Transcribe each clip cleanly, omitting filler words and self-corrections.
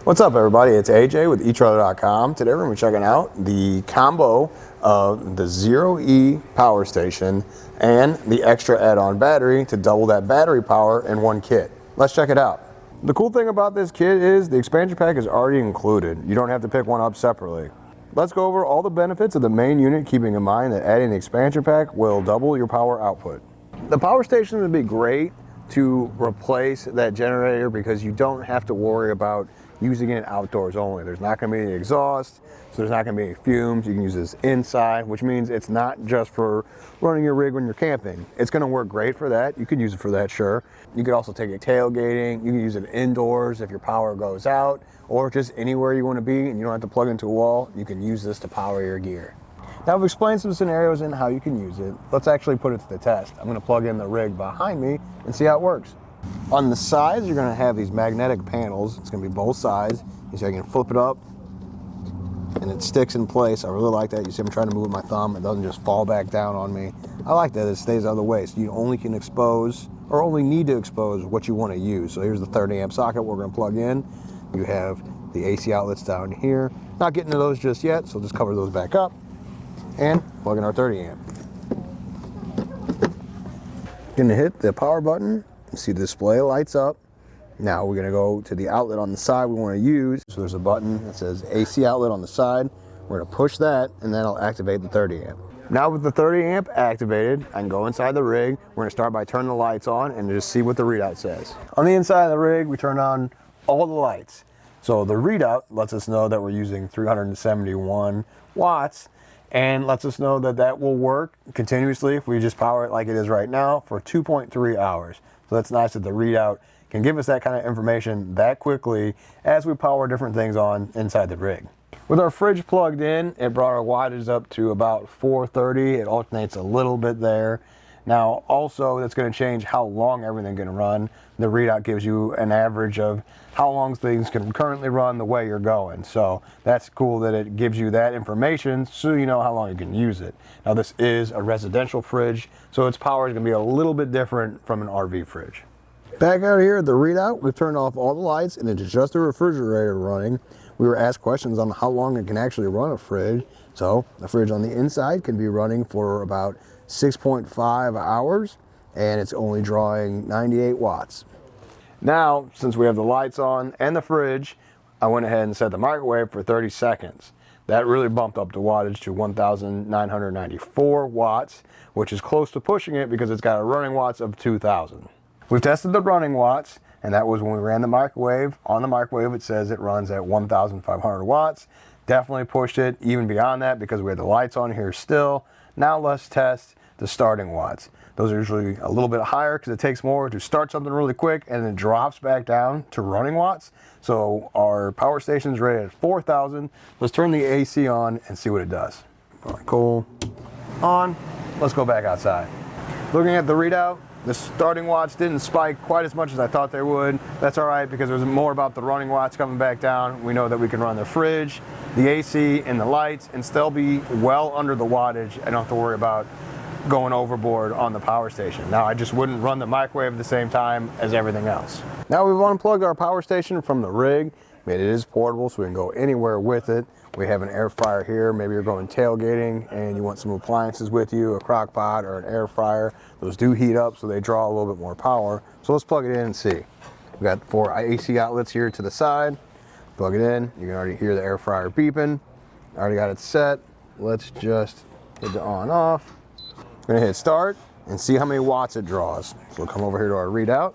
What's up, everybody? It's AJ with etrailer.com. Today we're going to be checking out the combo of the 0E power station and the extra add-on battery to double that battery power in one kit. Let's check it out. The cool thing about this kit is the expansion pack is already included. You don't have to pick one up separately. Let's go over all the benefits of the main unit, keeping in mind that adding the expansion pack will double your power output. The power station would be great to replace that generator because you don't have to worry about using it outdoors only. There's not going to be any exhaust, so there's not going to be any fumes. You can use this inside, which means it's not just for running your rig when you're camping. It's going to work great for that. You could use it for that, sure. You could also take it tailgating. You can use it indoors if your power goes out, or just anywhere you want to be and you don't have to plug into a wall. You can use this to power your gear. Now I've explained some scenarios in how you can use it. Let's actually put it to the test. I'm going to plug in the rig behind me and see how it works. On the sides, you're going to have these magnetic panels. It's going to be both sides. You see I can flip it up and it sticks in place. I really like that. You see I'm trying to move with my thumb. It doesn't just fall back down on me. I like that it stays out of the way. So you only can expose or only need to expose what you want to use. So here's the 30 amp socket we're going to plug in. You have the AC outlets down here. Not getting to those just yet, so just cover those back up and plug in our 30 amp. Going to hit the power button. You see the display lights up. Now we're going to go to the outlet on the side we want to use. So there's a button that says AC outlet on the side. We're going to push that and that'll activate the 30 amp. Now with the 30 amp activated, I can go inside the rig. We're going to start by turning the lights on and just see what the readout says. On the inside of the rig, we turn on all the lights. So the readout lets us know that we're using 371 watts and lets us know that that will work continuously if we just power it like it is right now for 2.3 hours. So that's nice that the readout can give us that kind of information that quickly as we power different things on inside the rig. With our fridge plugged in, it brought our wattage up to about 430. It alternates a little bit there. Now also that's going to change how long everything's going to run. The readout gives you an average of how long things can currently run the way you're going. So that's cool that it gives you that information so you know how long you can use it. Now this is a residential fridge, so its power is going to be a little bit different from an RV fridge. Back out here at the readout, we've turned off all the lights and it's just the refrigerator running. We were asked questions on how long it can actually run a fridge. So the fridge on the inside can be running for about 6.5 hours and it's only drawing 98 watts. Now, since we have the lights on and the fridge, I went ahead and set the microwave for 30 seconds. That really bumped up the wattage to 1,994 watts, which is close to pushing it because it's got a running watts of 2,000. We've tested the running watts, and that was when we ran the microwave. On the microwave, it says it runs at 1,500 watts. Definitely pushed it even beyond that because we had the lights on here still. Now let's test the starting watts. Those are usually a little bit higher because it takes more to start something really quick and then it drops back down to running watts. So our power station is rated at 4,000. Let's turn the AC on and see what it does. All right, cool. On. Let's go back outside. Looking at the readout, the starting watts didn't spike quite as much as I thought they would. That's all right because it was more about the running watts coming back down. We know that we can run the fridge, the AC, and the lights and still be well under the wattage. I don't have to worry about going overboard on the power station. Now I just wouldn't run the microwave at the same time as everything else. Now we've unplugged our power station from the rig. It is portable so we can go anywhere with it. We have an air fryer here. Maybe you're going tailgating and you want some appliances with you, a crock pot or an air fryer. Those do heat up so they draw a little bit more power. So let's plug it in and see. We've got 4 AC outlets here to the side. Plug it in. You can already hear the air fryer beeping. I already got it set. Let's just hit the on off. I'm going to hit start and see how many watts it draws. So we'll come over here to our readout.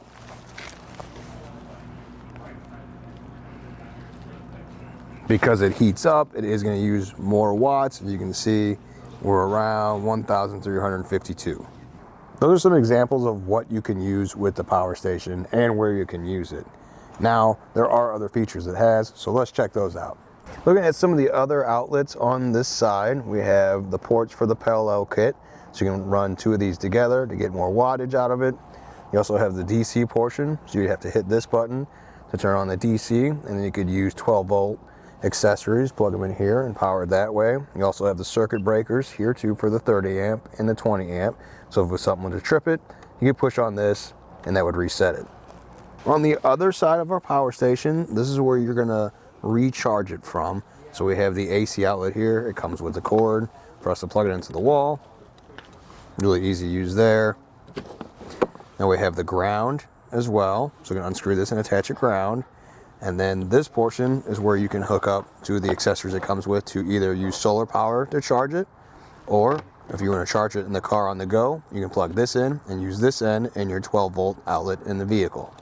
Because it heats up, it is going to use more watts. As you can see, we're around 1,352. Those are some examples of what you can use with the power station and where you can use it. Now, there are other features it has, so let's check those out. Looking at some of the other outlets on this side, we have the ports for the parallel kit. So you can run 2 of these together to get more wattage out of it. You also have the DC portion, so you'd have to hit this button to turn on the DC, and then you could use 12-volt accessories, plug them in here and power it that way. You also have the circuit breakers here too for the 30 amp and the 20 amp. So if it was something to trip it, you could push on this and that would reset it. On the other side of our power station, this is where you're gonna recharge it from. So we have the AC outlet here. It comes with the cord for us to plug it into the wall. Really easy to use there. Now we have the ground as well. So we're gonna unscrew this and attach a ground. And then this portion is where you can hook up to the accessories it comes with to either use solar power to charge it, or if you want to charge it in the car on the go, you can plug this in and use this end in your 12-volt outlet in the vehicle.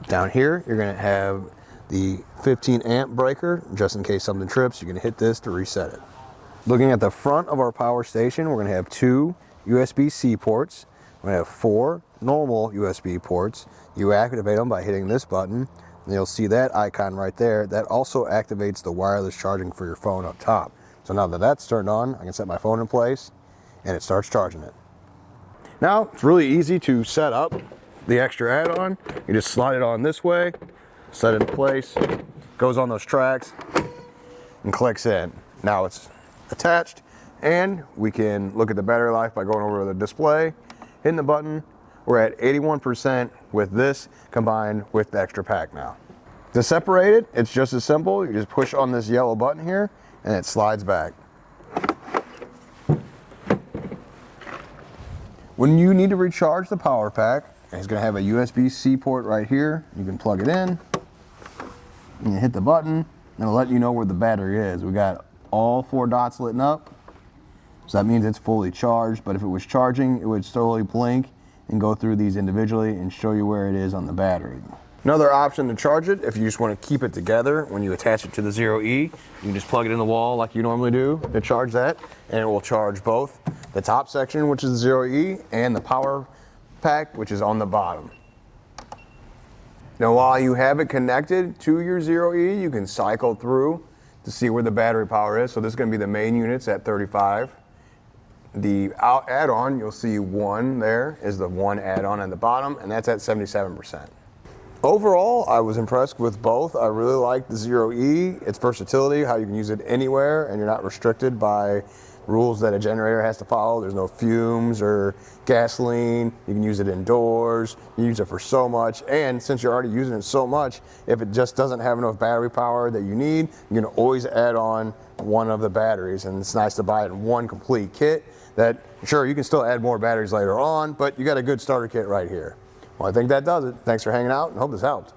Down here, you're going to have the 15 amp breaker. Just in case something trips, you can hit this to reset it. Looking at the front of our power station, we're going to have 2 USB-C ports. We're going to have 4 normal USB ports. You activate them by hitting this button, and you'll see that icon right there. That also activates the wireless charging for your phone up top. So now that that's turned on, I can set my phone in place and it starts charging it. Now, it's really easy to set up the extra add-on. You just slide it on this way, set it in place, goes on those tracks, and clicks in. Now it's attached, and we can look at the battery life by going over to the display, hitting the button. We're at 81% with this combined with the extra pack now. To separate it, it's just as simple. You just push on this yellow button here, and it slides back. When you need to recharge the power pack, it's going to have a USB-C port right here. You can plug it in, and you hit the button, and it'll let you know where the battery is. We got all 4 dots lit up, so that means it's fully charged. But if it was charging, it would slowly blink and go through these individually and show you where it is on the battery. Another option to charge it, if you just want to keep it together, when you attach it to the 0E, you can just plug it in the wall like you normally do to charge that, and it will charge both the top section, which is the 0E, and the power pack, which is on the bottom. Now, while you have it connected to your 0E, you can cycle through to see where the battery power is. So this is going to be the main units at 35. The add-on, you'll see 1 there is the 1 add-on at the bottom, and that's at 77%. Overall, I was impressed with both. I really like the 0E, its versatility, how you can use it anywhere and you're not restricted by rules that a generator has to follow. There's no fumes or gasoline. You can use it indoors. You use it for so much, and since you're already using it so much, if it just doesn't have enough battery power that you need, you can always add on one of the batteries, and it's nice to buy it in one complete kit that, sure, you can still add more batteries later on, but you got a good starter kit right here. Well, I think that does it. Thanks for hanging out and hope this helped.